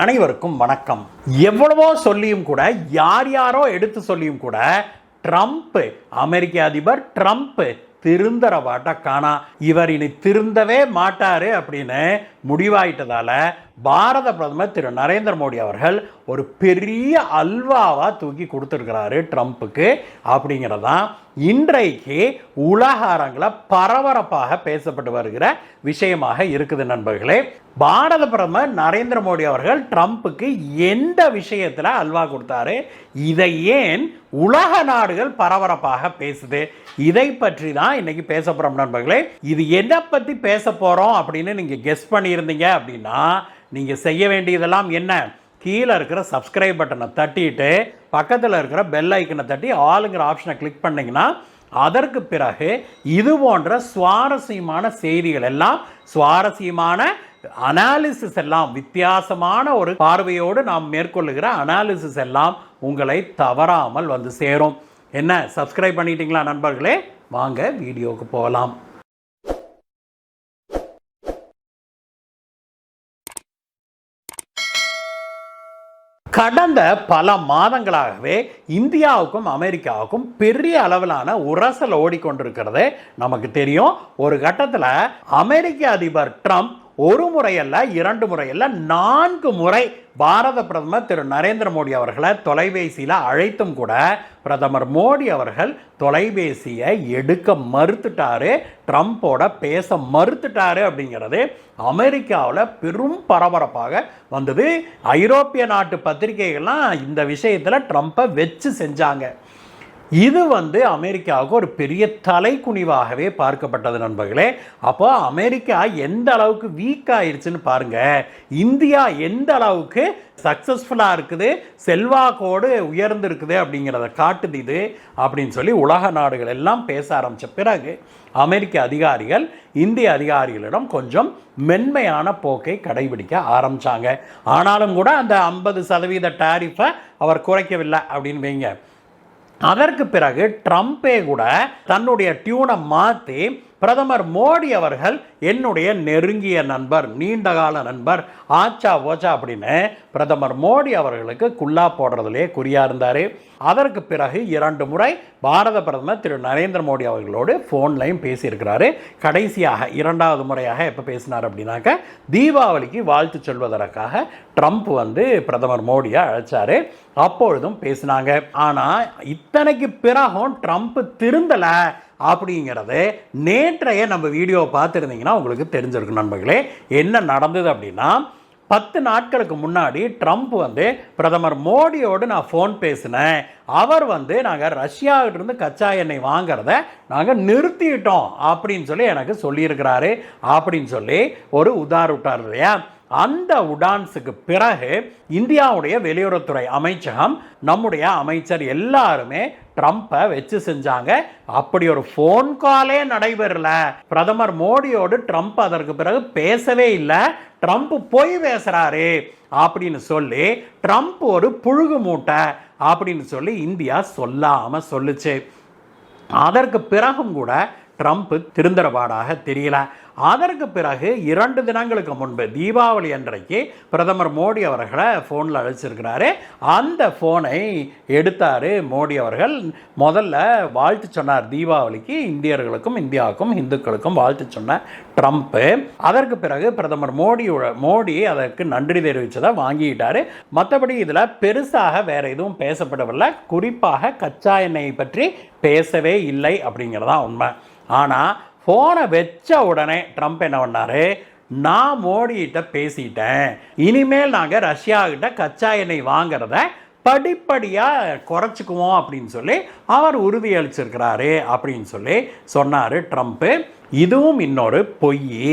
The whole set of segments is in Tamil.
அனைவருக்கும் வணக்கம். எவ்வளவோ சொல்லியும் கூட, யார் யாரோ எடுத்து சொல்லியும் கூட, ட்ரம்ப், அமெரிக்க அதிபர் ட்ரம்ப் திருந்தர பாட்ட காணா. இவர் இனி திருந்தவே மாட்டாரு அப்படின்னு முடிவாயிட்டதால பாரத பிரதமர் திரு நரேந்திர மோடி அவர்கள் ஒரு பெரிய அல்வாவா தூக்கி கொடுத்துருக்கிறாரு ட்ரம்ப்புக்கு. அப்படிங்கிறதான் இன்றைக்கு உலக அரங்கில் பரபரப்பாக பேசப்பட்டு வருகிற விஷயமாக இருக்குது நண்பர்களே. பாரத பிரதமர் நரேந்திர மோடி அவர்கள் ட்ரம்ப்புக்கு எந்த விஷயத்தில் அல்வா கொடுத்தாரு, இதை ஏன் உலக நாடுகள் பரபரப்பாக பேசுது, இதை பற்றி தான் இன்னைக்கு பேச போறோம் நண்பர்களே. இது எதை பற்றி பேச போறோம் அப்படின்னு நீங்க கெஸ் பண்ணியிருந்தீங்க அப்படின்னா, நீங்க செய்ய வேண்டியதெல்லாம் என்ன, கீழே இருக்கிற சப்ஸ்கிரைப் பட்டனை தட்டிட்டு பக்கத்தில் இருக்கிற பெல் ஐக்கனை தட்டி ஆளுங்கிற ஆப்ஷனை கிளிக் பண்ணிங்கன்னா, அதற்கு பிறகு இது போன்ற சுவாரஸ்யமான செய்திகள் எல்லாம், சுவாரஸ்யமான அனாலிசிஸ் எல்லாம், வித்தியாசமான ஒரு பார்வையோடு நாம் மேற்கொள்ளுகிற அனாலிசிஸ் எல்லாம் உங்களை தவறாமல் வந்து சேரும். என்ன, சப்ஸ்கிரைப் பண்ணிட்டீங்களா நண்பர்களே? வாங்க வீடியோவுக்கு போகலாம். கடந்த பல மாதங்களாகவே இந்தியாவுக்கும் அமெரிக்காவுக்கும் பெரிய அளவிலான உரசல் ஓடிக்கொண்டிருக்கிறது நமக்கு தெரியும். ஒரு கட்டத்தில் அமெரிக்க அதிபர் ட்ரம்ப் ஒரு முறையல்ல, 2 முறையல்ல, 4 முறை பாரத பிரதமர் திரு நரேந்திர மோடி அவர்களை தொலைபேசியில் அழைத்தும் கூட பிரதமர் மோடி அவர்கள் தொலைபேசியை எடுக்க மறுத்துட்டாரு, ட்ரம்போட பேச மறுத்துட்டாரு. அப்படிங்கிறது அமெரிக்காவில் பெரும் பரபரப்பாக வந்தது. ஐரோப்பிய நாட்டு பத்திரிகைகள்லாம் இந்த விஷயத்தில் ட்ரம்பை வச்சு செஞ்சாங்க. இது அமெரிக்காவுக்கு ஒரு பெரிய தலைக்குனிவாகவே பார்க்கப்பட்டது நண்பர்களே. அப்போ அமெரிக்கா எந்த அளவுக்கு வீக் ஆயிடுச்சுன்னு பாருங்க. இந்தியா எந்த அளவுக்கு சக்சஸ்ஃபுல்லாக இருக்குது, செல்வாக்கோடு உயர்ந்து இருக்குது அப்படிங்கிறத காட்டுது இது அப்படின்னு சொல்லி உலக நாடுகள் எல்லாம் பேச ஆரம்பித்த பிறகு அமெரிக்க அதிகாரிகள் இந்திய அதிகாரிகளிடம் கொஞ்சம் மென்மையான போக்கை கடைபிடிக்க ஆரம்பித்தாங்க. ஆனாலும் கூட அந்த 50% டாரிஃபை அவர் குறைக்கவில்லை அப்படின்னு வைங்க. அதற்கு பிறகு ட்ரம்பே கூட தன்னுடைய டியூனை மாற்றி பிரதமர் மோடி அவர்கள் என்னுடைய நெருங்கிய நண்பர், நீண்டகால நண்பர், ஆச்சா ஓச்சா அப்படின்னு பிரதமர் மோடி அவர்களுக்கு குல்லா போடுறதுலே குறியா இருந்தார். அதற்கு பிறகு 2 முறை பாரத பிரதமர் திரு நரேந்திர மோடி அவர்களோடு ஃபோன்லையும் பேசியிருக்கிறாரு. கடைசியாக 2வது முறையாக எப்போ பேசினார் அப்படின்னாக்க, தீபாவளிக்கு வாழ்த்து சொல்வதற்காக ட்ரம்ப் பிரதமர் மோடியை அழைச்சாரு. அப்பொழுதும் பேசினாங்க. ஆனால் இத்தனைக்கு பிறகும் ட்ரம்ப் திருந்தலை அப்படிங்கிறது நேற்றைய நம்ம வீடியோவை பார்த்துருந்தீங்கன்னா உங்களுக்கு தெரிஞ்சிருக்கும் நண்பர்களே. என்ன நடந்தது அப்படின்னா, 10 நாட்களுக்கு முன்னாடி ட்ரம்ப் பிரதமர் மோடியோடு நான் ஃபோன் பேசினேன், அவர் நாங்கள் ரஷ்யாவிலிருந்து கச்சா எண்ணெய் வாங்கிறத நாங்கள் நிறுத்திட்டோம் அப்படின்னு சொல்லி எனக்கு சொல்லியிருக்கிறாரு அப்படின்னு சொல்லி ஒரு உதார் விட்டார் இல்லையா. அந்த உடான்ஸுக்கு பிறகு இந்தியாவுடைய வெளியுறவுத்துறை அமைச்சகம், நம்முடைய அமைச்சர் எல்லாருமே ட்ரம்பை வச்சு செஞ்சாங்க. அப்படி ஒரு ஃபோன் காலே நடைபெறல. பிரதமர் மோடியோடு ட்ரம்ப் அதற்கு பிறகு பேசவே இல்லை. ட்ரம்ப் பொய் பேசுறாரு அப்படின்னு சொல்லி ட்ரம்ப் ஒரு புழுகு மூட்டை அப்படின்னு சொல்லி இந்தியா சொல்லாம சொல்லுச்சு. அதற்கு பிறகும் கூட ட்ரம்ப் திருந்தரபாடாக தெரியல. அதற்கு பிறகு 2 தினங்களுக்கு முன்பு தீபாவளி அன்றைக்கு பிரதமர் மோடி அவர்களை ஃபோனில் அழைச்சிருக்கிறாரு. அந்த ஃபோனை எடுத்தார் மோடி அவர்கள். முதல்ல வாழ்த்து சொன்னார் தீபாவளிக்கு, இந்தியர்களுக்கும் இந்தியாவுக்கும் இந்துக்களுக்கும் வாழ்த்து சொன்ன ட்ரம்ப்பு. அதற்கு பிறகு பிரதமர் மோடி அதற்கு நன்றி தெரிவித்ததை வாங்கிட்டார். மற்றபடி இதில் பெருசாக வேற எதுவும் பேசப்படவில்லை. குறிப்பாக கச்சா எண்ணெயை பற்றி பேசவே இல்லை அப்படிங்கிறதான் உண்மை. ஆனால் ஃபோனை வச்ச உடனே ட்ரம்ப் என்ன பண்ணார், நான் மோடிகிட்ட பேசிட்டேன், இனிமேல் நாங்கள் ரஷ்யாகிட்ட கச்சா எண்ணெய் வாங்கிறத படிப்படியாக குறைச்சிக்குவோம் அப்படின்னு சொல்லி அவர் உறுதியளிச்சிருக்கிறாரு அப்படின்னு சொல்லி சொன்னார் ட்ரம்ப்பு. இதுவும் இன்னொரு பொய்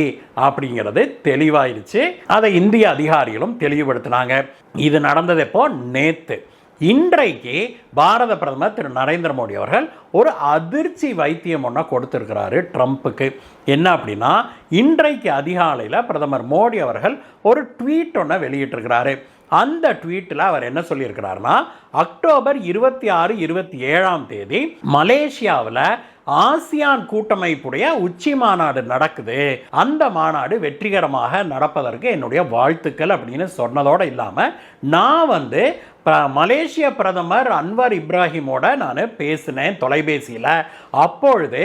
அப்படிங்கிறது தெளிவாயிருச்சு. அதை இந்திய அதிகாரிகளும் தெளிவுபடுத்தினாங்க. இது நடந்தது எப்போ, நேற்று. இன்றைக்கு பாரத பிரதமர் திரு நரேந்திர மோடி அவர்கள் ஒரு அதிர்ச்சி வைத்தியம் ஒன்று கொடுத்திருக்கிறாரு ட்ரம்ப்புக்கு. என்ன அப்படின்னா, இன்றைக்கு அதிகாலையில் பிரதமர் மோடி அவர்கள் ஒரு ட்வீட் ஒன்று வெளியிட்டிருக்கிறாரு. அந்த ட்வீட்டில் அவர் என்ன சொல்லியிருக்கிறாருன்னா, அக்டோபர் 26, 27 மலேசியாவில் ஆசியான் கூட்டமைப்புடைய உச்சி மாநாடு நடக்குது, அந்த மாநாடு வெற்றிகரமாக நடப்பதற்கு என்னுடைய வாழ்த்துக்கள் அப்படின்னு சொன்னதோடு இல்லாமல், நான் மலேசிய பிரதமர் அன்வர் இப்ராஹிமோட நான் பேசினேன் தொலைபேசியில். அப்பொழுது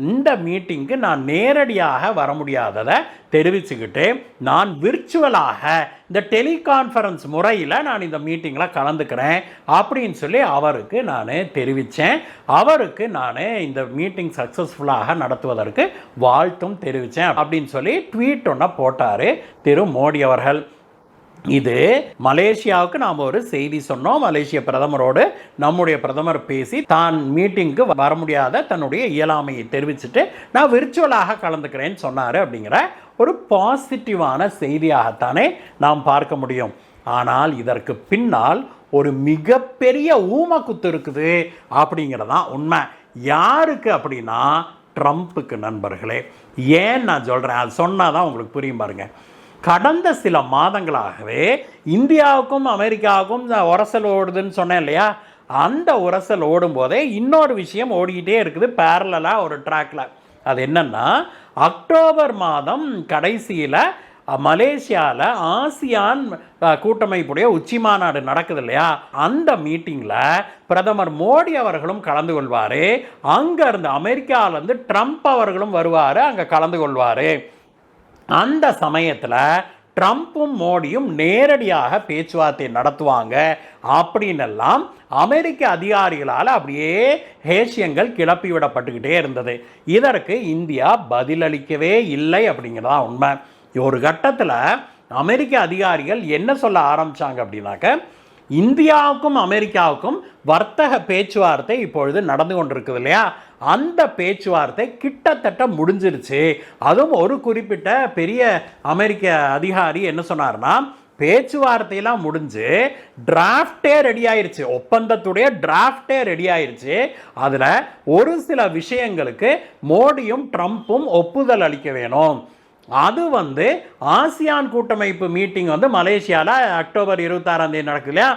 இந்த மீட்டிங்க்கு நான் நேரடியாக வர முடியாததை தெரிவிச்சுக்கிட்டு நான் விர்ச்சுவலாக இந்த டெலிகான்ஃபரன்ஸ் முறையில் நான் இந்த மீட்டிங்கில் கலந்துக்கிறேன் அப்படின்னு சொல்லி அவருக்கு நான் தெரிவித்தேன். அவருக்கு நான் இந்த மீட்டிங் சக்ஸஸ்ஃபுல்லாக நடத்துவதற்கு வாழ்த்தும் தெரிவித்தேன் அப்படின்னு சொல்லி ட்வீட் ஒன்று போட்டார் திரு மோடி அவர்கள். இது மலேசியாவுக்கு நாம் ஒரு செய்தி சொன்னோம். மலேசிய பிரதமரோடு நம்முடைய பிரதமர் பேசி தான் மீட்டிங்க்கு வர முடியாத தன்னுடைய இயலாமையை தெரிவிச்சுட்டு நான் விர்ச்சுவலாக கலந்துக்கிறேன்னு சொன்னார் அப்படிங்கிற ஒரு பாசிட்டிவான செய்தியாகத்தானே நாம் பார்க்க முடியும். ஆனால் இதற்கு பின்னால் ஒரு மிகப்பெரிய ஊமக்குத்து இருக்குது அப்படிங்கிறதான் உண்மை. யாருக்கு அப்படின்னா ட்ரம்ப்புக்கு நண்பர்களே. ஏன் நான் சொல்கிறேன், அது சொன்னால் தான் உங்களுக்கு புரியும் பாருங்க. கடந்த சில மாதங்களாகவே இந்தியாவுக்கும் அமெரிக்காவுக்கும் உரசல் ஓடுதுன்னு சொன்னேன் இல்லையா, அந்த உரசல் ஓடும் போதே இன்னொரு விஷயம் ஓடிக்கிட்டே இருக்குது பேரலாக ஒரு ட்ராக்ல. அது என்னன்னா, அக்டோபர் மாதம் கடைசியில் மலேசியாவில் ஆசியான் கூட்டமைப்புடைய உச்சி மாநாடு நடக்குது இல்லையா, அந்த மீட்டிங்கில் பிரதமர் மோடி அவர்களும் கலந்து கொள்வார். அங்கேருந்து அமெரிக்காவிலேருந்து ட்ரம்ப் அவர்களும் வருவார், அங்கே கலந்து கொள்வார். அந்த சமயத்தில் ட்ரம்ப்பும் மோடியும் நேரடியாக பேச்சுவார்த்தை நடத்துவாங்க அப்படின்னெல்லாம் அமெரிக்க அதிகாரிகளால் அப்படியே ஹேஷியங்கள் கிளப்பி விடப்பட்டுக்கிட்டே இருந்தது. இதற்கு இந்தியா பதிலளிக்கவே இல்லை அப்படிங்கிறதா உண்மை. ஒரு கட்டத்தில் அமெரிக்க அதிகாரிகள் என்ன சொல்ல ஆரம்பித்தாங்க அப்படின்னாக்க, இந்தியாவுக்கும் அமெரிக்காவுக்கும் வர்த்தக பேச்சுவார்த்தை இப்பொழுது நடந்து கொண்டிருக்குது இல்லையா, அந்த பேச்சுவார்த்தை கிட்டத்தட்ட முடிஞ்சிருச்சு. அதுவும் ஒரு குறிப்பிட்ட பெரிய அமெரிக்க அதிகாரி என்ன சொன்னார்னா, பேச்சுவார்த்தையெல்லாம் முடிஞ்சு டிராஃப்டே ரெடி ஆயிருச்சு, ஒப்பந்தத்துடைய டிராஃப்டே ரெடி ஆயிருச்சு. அதில் ஒரு சில விஷயங்களுக்கு மோடியும் ட்ரம்ப்பும் ஒப்புதல் அளிக்க வேணும். அது ஆசியான் கூட்டமைப்பு மீட்டிங் மலேசியாவில் அக்டோபர் 26 நடக்குது இல்லையா,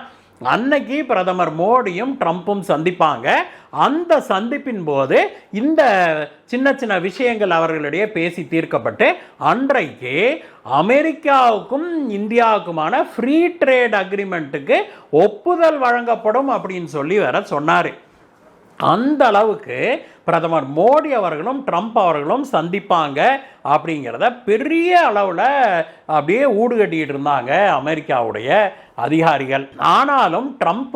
அன்னைக்கு பிரதமர் மோடியும் ட்ரம்ப்பும் சந்திப்பாங்க. அந்த சந்திப்பின் போது இந்த சின்ன சின்ன விஷயங்கள் அவர்களிடையே பேசி தீர்க்கப்பட்டு அன்றைக்கு அமெரிக்காவுக்கும் இந்தியாவுக்குமான ஃப்ரீ ட்ரேட் அக்ரிமெண்ட்டுக்கு ஒப்புதல் வழங்கப்படும் அப்படின்னு சொல்லி வேற சொன்னார். அந்த அளவுக்கு பிரதமர் மோடி அவர்களும் ட்ரம்ப் அவர்களும் சந்திப்பாங்க அப்படிங்கிறத பெரிய அளவில் அப்படியே ஊடுகட்டிட்டு இருந்தாங்க அமெரிக்காவுடைய அதிகாரிகள். ஆனாலும் ட்ரம்ப்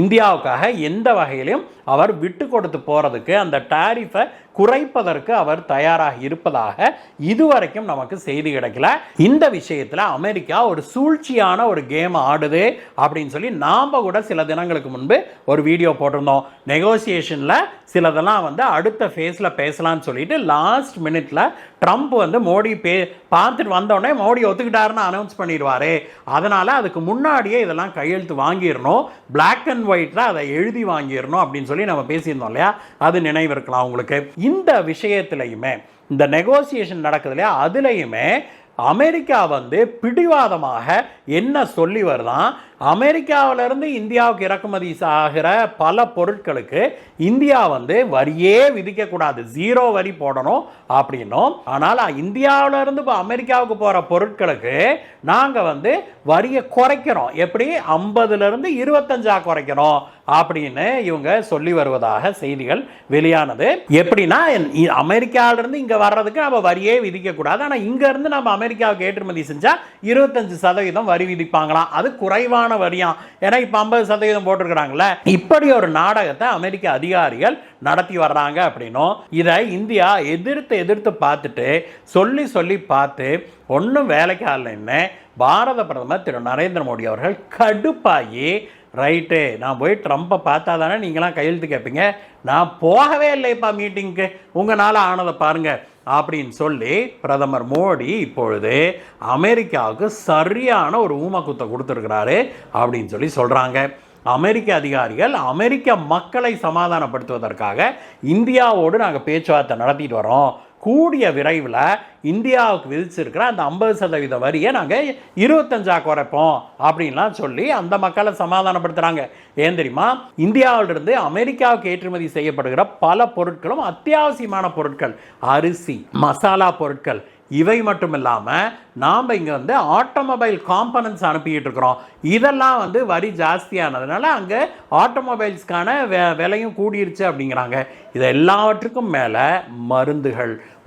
இந்தியாவுக்காக எந்த வகையிலும் அவர் விட்டு கொடுத்து போறதுக்கு, அந்த டாரிஃபை குறைப்பதற்கு அவர் தயாராக இருப்பதாக இதுவரைக்கும் நமக்கு செய்தி கிடைக்கல. இந்த விஷயத்தில் அமெரிக்கா ஒரு சூழ்ச்சியான ஒரு கேம் ஆடுது அப்படின்னு சொல்லி நாம் கூட சில தினங்களுக்கு முன்பு ஒரு வீடியோ போட்டிருந்தோம். நெகோசியேஷனில் சிலதெல்லாம் அடுத்த ஃபேஸில் பேசலான்னு சொல்லிட்டு லாஸ்ட் மினிட்ல ட்ரம்ப் மோடி பார்த்துட்டு வந்தோடனே மோடி ஒத்துக்கிட்டாருன்னு அனௌன்ஸ் பண்ணிடுவார். அதனால் அதுக்கு முன்னாடியே இதெல்லாம் கையெழுத்து வாங்கிடணும், பிளாக் அண்ட் ஒயிட்டில் அதை எழுதி வாங்கிடணும் அப்படின்னு சொல்லி நம்ம பேசியிருந்தோம் இல்லையா, அது நினைவு இருக்கலாம் உங்களுக்கு. இந்த விஷயத்துலையுமே இந்த நெகோசியேஷன் நடக்குது இல்லையா, அதுலேயுமே அமெரிக்கா பிடிவாதமாக என்ன சொல்லி வருதான், அமெரிக்காவிலிருந்து இந்தியாவுக்கு இறக்குமதி ஆகிற பல பொருட்களுக்கு இந்தியா வரியே விதிக்கக்கூடாது, 0 வரி போடணும் அப்படின்னும். ஆனால் இந்தியாவிலிருந்து இப்போ அமெரிக்காவுக்கு போகிற பொருட்களுக்கு நாங்கள் வரியை குறைக்கிறோம், எப்படி 50லிருந்து 25 குறைக்கிறோம் அப்படின்னு இவங்க சொல்லி வருவதாக செய்திகள் வெளியானது. எப்படின்னா, அமெரிக்காவிலிருந்து இங்கே வர்றதுக்கு நம்ம வரியே விதிக்கக்கூடாது, ஆனால் இங்கேருந்து நம்ம அமெரிக்காவுக்கு ஏற்றுமதி செஞ்சால் 25% வரி விதிப்பாங்களாம். அது குறைவான வரியாம், ஏன்னா இப்ப 50% போட்டிருக்கிறாங்கல்ல. இப்படி ஒரு நாடகத்தை அமெரிக்க அதிகாரிகள் நடத்தி வர்றாங்க அப்படின்னும், இதை இந்தியா எதிர்த்து பார்த்துட்டு சொல்லி பார்த்து ஒன்றும் வேலைக்கு ஆகலைன்னு பாரத பிரதமர் திரு நரேந்திர மோடி அவர்கள் கடுப்பாகி, ரைட்டு நான் போய் ட்ரம்ப்பை பார்த்தா தானே நீங்களாம் கையெழுத்து கேட்பீங்க, நான் போகவே இல்லைப்பா மீட்டிங்க்கு, உங்களால் ஆனதை பாருங்க அப்படின்னு சொல்லி பிரதமர் மோடி இப்பொழுது அமெரிக்காவுக்கு சரியான ஒரு ஊமக்குத்தை கொடுத்துருக்கிறாரு அப்படின்னு சொல்லி சொல்கிறாங்க. அமெரிக்க அதிகாரிகள் அமெரிக்க மக்களை சமாதானப்படுத்துவதற்காக இந்தியாவோடு நாங்கள் பேச்சுவார்த்தை நடத்திட்டு வரோம், கூடிய விரைவில் இந்தியாவுக்கு விதிச்சிருக்கிற அந்த 50% வரியை நாங்கள் 25 குறைப்போம் அப்படின்லாம் சொல்லி அந்த மக்களை சமாதானப்படுத்துகிறாங்க. ஏன் தெரியுமா, இந்தியாவிலிருந்து அமெரிக்காவுக்கு ஏற்றுமதி செய்யப்படுகிற பல பொருட்களும் அத்தியாவசியமான பொருட்கள், அரிசி, மசாலா பொருட்கள், இவை மட்டும் இல்லாமல் நாம் இங்கே வந்து ஆட்டோமொபைல் காம்பனன்ட்ஸ் அனுப்பிக்கிட்டு இருக்கிறோம். இதெல்லாம் வந்து வரி ஜாஸ்தியானதுனால அங்கே ஆட்டோமொபைல்ஸ்க்கான விலையும் கூடிருச்சு அப்படிங்கிறாங்க. இது எல்லாவற்றுக்கும் மேலே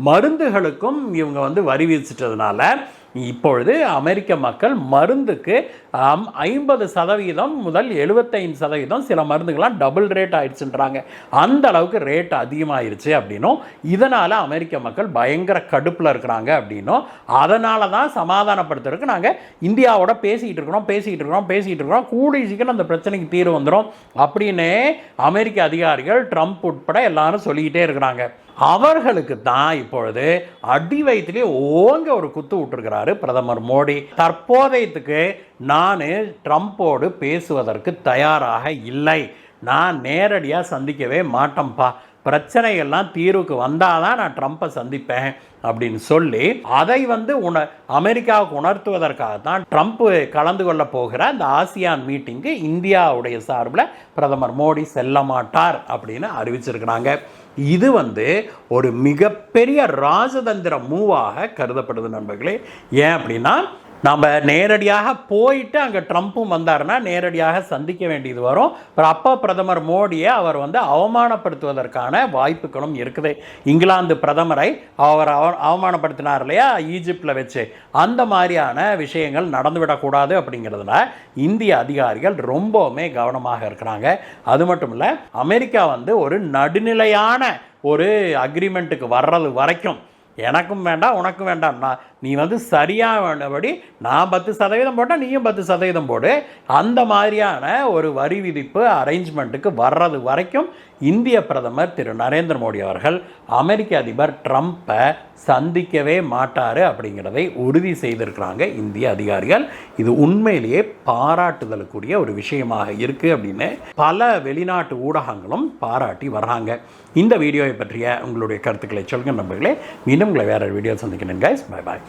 மருந்துகளுக்கும் இவங்க வந்து வரி விதிச்சிட்டதுனால இப்பொழுது அமெரிக்க மக்கள் மருந்துக்கு 50% முதல் 75%, சில மருந்துகள்லாம் டபுள் ரேட் ஆயிடுச்சுன்றாங்க. அந்த அளவுக்கு ரேட் அதிகமாகிருச்சு அப்படின்னும், இதனால் அமெரிக்க மக்கள் பயங்கர கடுப்பில் இருக்கிறாங்க அப்படின்னும், அதனால தான் சமாதானப்படுத்துறதுக்கு நாங்கள் இந்தியாவோட பேசிக்கிட்டு இருக்கிறோம், கூடிய சீக்கிரம் அந்த பிரச்சனைக்கு தீர்வு வந்துடும் அப்படின்னு அமெரிக்க அதிகாரிகள், ட்ரம்ப் உட்பட எல்லாரும் சொல்லிக்கிட்டே இருக்கிறாங்க. அவர்களுக்கு தான் இப்பொழுது அடி வயிற்றிலே ஓங்க ஒரு குத்து விட்டுருக்கிறாரு பிரதமர் மோடி. தற்போதையத்துக்கு நான் ட்ரம்போடு பேசுவதற்கு தயாராக இல்லை, நான் நேரடியாக சந்திக்கவே மாட்டேன்ப்பா, பிரச்சனைகள்லாம் தீர்வுக்கு வந்தால் தான் நான் ட்ரம்ப்பை சந்திப்பேன் அப்படின்னு சொல்லி அதை வந்து அமெரிக்காவுக்கு உணர்த்துவதற்காக தான் ட்ரம்ப் கலந்து கொள்ள போகிற அந்த ஆசியான் மீட்டிங்கு இந்தியாவுடைய சார்பில் பிரதமர் மோடி செல்ல மாட்டார் அப்படின்னு அறிவிச்சிருக்கிறாங்க. இது வந்து ஒரு மிகப்பெரிய ராஜதந்திர மூவாக கருதப்படுது நண்பர்களே. ஏன் அப்படின்னா, நம்ம நேரடியாக போயிட்டு அங்கே ட்ரம்ப்பும் வந்தாருன்னா நேரடியாக சந்திக்க வேண்டியது வரும். அப்போ பிரதமர் மோடியை அவர் வந்து அவமானப்படுத்துவதற்கான வாய்ப்புகளும் இருக்குது. இங்கிலாந்து பிரதமரை அவர் அவமானப்படுத்தினார் இல்லையா ஈஜிப்டில் வச்சு, அந்த மாதிரியான விஷயங்கள் நடந்துவிடக்கூடாது அப்படிங்கிறதுல இந்திய அதிகாரிகள் ரொம்பவுமே கவனமாக இருக்கிறாங்க. அது மட்டும் இல்லை, அமெரிக்கா வந்து ஒரு நடுநிலையான ஒரு அக்ரிமெண்ட்டுக்கு வர்றது வரைக்கும் எனக்கும் வேண்டாம் உனக்கும் வேண்டாம், நீ வந்து சரியானபடி நான் 10% போட்டால் நீயும் 10% போடு, அந்த மாதிரியான ஒரு வரி விதிப்பு அரேஞ்ச்மெண்ட்டுக்கு வர்றது வரைக்கும் இந்திய பிரதமர் திரு நரேந்திர மோடி அவர்கள் அமெரிக்க அதிபர் ட்ரம்ப்பை சந்திக்கவே மாட்டார் அப்படிங்கிறதை உறுதி செய்திருக்கிறாங்க இந்திய அதிகாரிகள். இது உண்மையிலேயே பாராட்டுதலுக்குரிய ஒரு விஷயமாக இருக்குது அப்படின்னு பல வெளிநாட்டு ஊடகங்களும் பாராட்டி வர்றாங்க. இந்த வீடியோவை பற்றிய உங்களுடைய கருத்துக்களை சொல்லுங்கள் நண்பர்களே. மீண்டும் உங்களை வேற வீடியோ சந்திக்கிறேன் கைஸ். Bye bye.